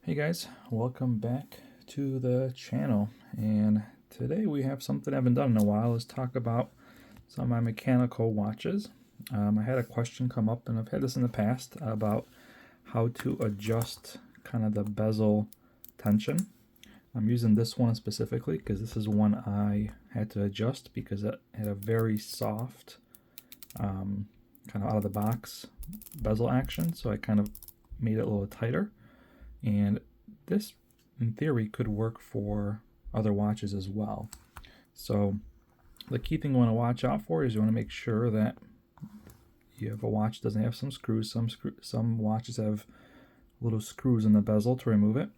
Hey guys, welcome back to the channel, and today we have something I haven't done in a while. Is talk about some of my mechanical watches. I had a question come up, and I've had this in the past, about how to adjust kind of the bezel tension. I'm using this one specifically because this is one I had to adjust because it had a very soft kind of out of the box bezel action, so I kind of made it a little tighter. And this, in theory, could work for other watches as well. So the key thing you want to watch out for is you want to make sure that you have a watch that doesn't have some screws. Some watches have little screws in the bezel to remove it.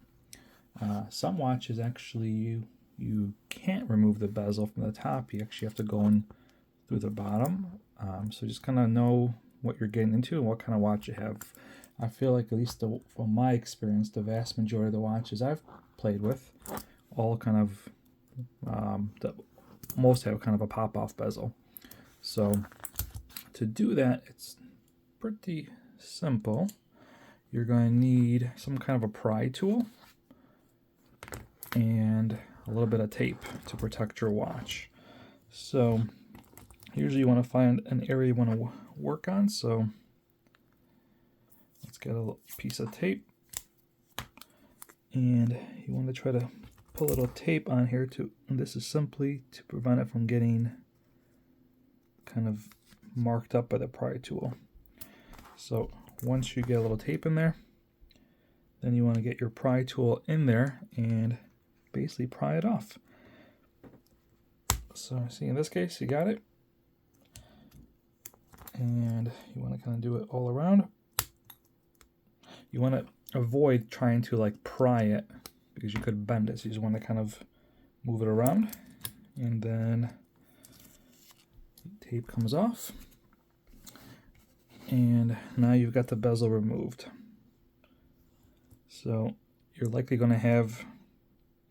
Some watches actually you can't remove the bezel from the top. You actually have to go in through the bottom. So just kind of know what you're getting into and what kind of watch you have. I feel like, at least from my experience, the vast majority of the watches I've played with all kind of, most have kind of a pop-off bezel. So to do that, it's pretty simple. You're going to need some kind of a pry tool and a little bit of tape to protect your watch. So usually you want to find an area you want to work on. So let's get a little piece of tape, and you want to try to put a little tape on here too. And this is simply to prevent it from getting kind of marked up by the pry tool. So once you get a little tape in there, then you want to get your pry tool in there and basically pry it off. So see, in this case, you got it, and you want to kind of do it all around. You want to avoid trying to like pry it because you could bend it. So you just want to kind of move it around, and then the tape comes off, and now you've got the bezel removed. So you're likely going to have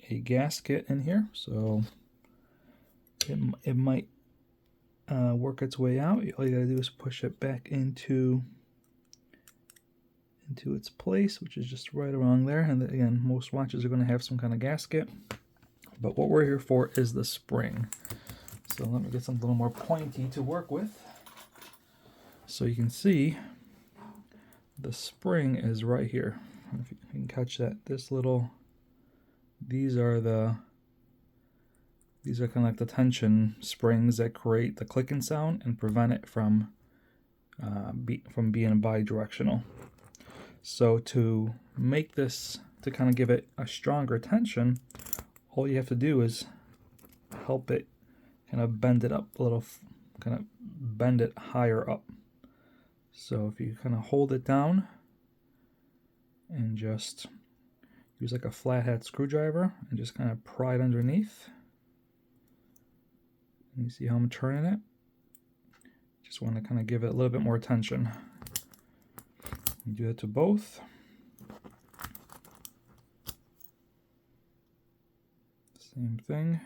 a gasket in here, so it might work its way out. All you gotta do is push it back into its place, which is just right around there. And again, most watches are going to have some kind of gasket, but what we're here for is the spring. So let me get something a little more pointy to work with. So you can see the spring is right here. If you can catch that, these are kind of like the tension springs that create the clicking sound and prevent it from being bidirectional. So to make this, to kind of give it a stronger tension, all you have to do is help it kind of bend it up a little, kind of bend it higher up. So if you kind of hold it down and just use like a flathead screwdriver and just kind of pry it underneath, and you see how I'm turning it? Just want to kind of give it a little bit more tension. You do that to both. Same thing.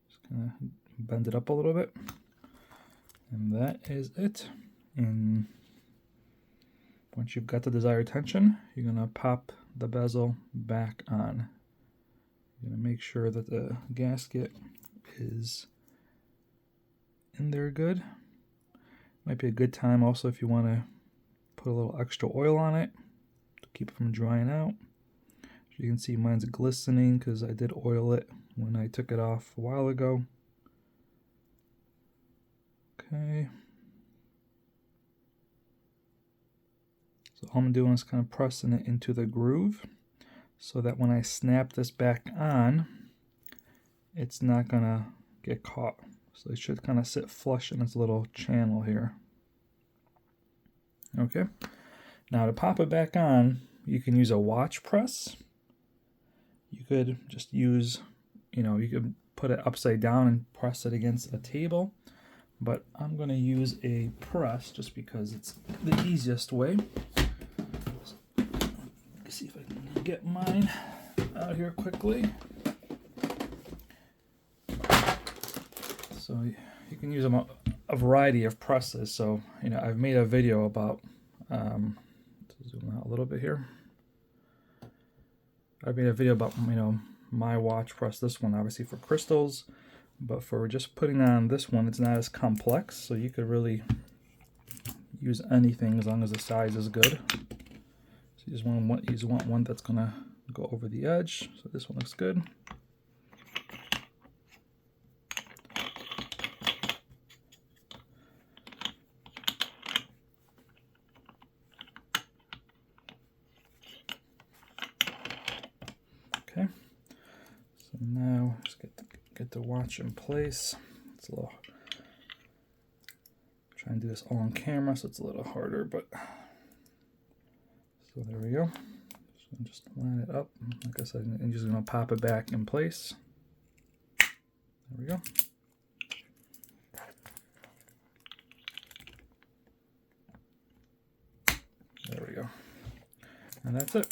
Just kind of bend it up a little bit. And that is it. And once you've got the desired tension, you're going to pop the bezel back on. You're going to make sure that the gasket is in there good. Might be a good time also if you want to put a little extra oil on it to keep it from drying out. As you can see, mine's glistening because I did oil it when I took it off a while ago. Okay. So all I'm doing is kind of pressing it into the groove so that when I snap this back on, it's not gonna get caught. So it should kind of sit flush in its little channel here. Okay. Now to pop it back on, you can use a watch press. You could just use, you could put it upside down and press it against a table. But I'm going to use a press just because it's the easiest way. Let's see if I can get mine out here quickly. So you can use a variety of presses. So, I've made a video about, to zoom out a little bit here. I made a video about, my watch plus this one, obviously for crystals, but for just putting on this one, it's not as complex, so you could really use anything as long as the size is good. So you just want one that's gonna go over the edge. So this one looks good. Okay, so now just get the watch in place. It's a little, try and do this all on camera, so it's a little harder, but so there we go. So just line it up. Like I said, I'm just gonna pop it back in place. There we go. There we go. And that's it.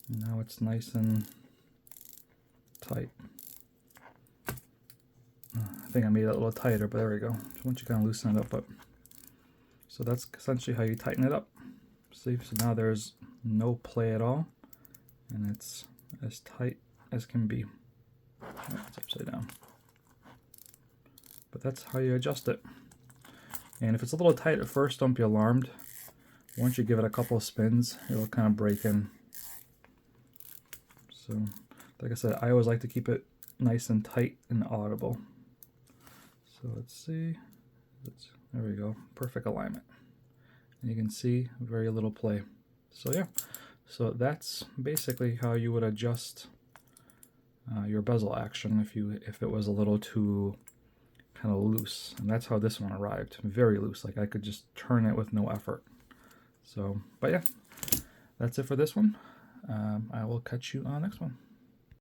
Now it's nice and tight. I think I made it a little tighter, but there we go. Once you kind of loosen it up, so that's essentially how you tighten it up. See, so now there's no play at all, and it's as tight as can be. Oh, it's upside down. But that's how you adjust it. And if it's a little tight at first, don't be alarmed. Once you give it a couple of spins, it'll kind of break in. So, like I said, I always like to keep it nice and tight and audible. So let's see. There we go. Perfect alignment. And you can see very little play. So yeah. So that's basically how you would adjust your bezel action if it was a little too kind of loose. And that's how this one arrived. Very loose. Like I could just turn it with no effort. So, but yeah, that's it for this one. I will catch you on the next one.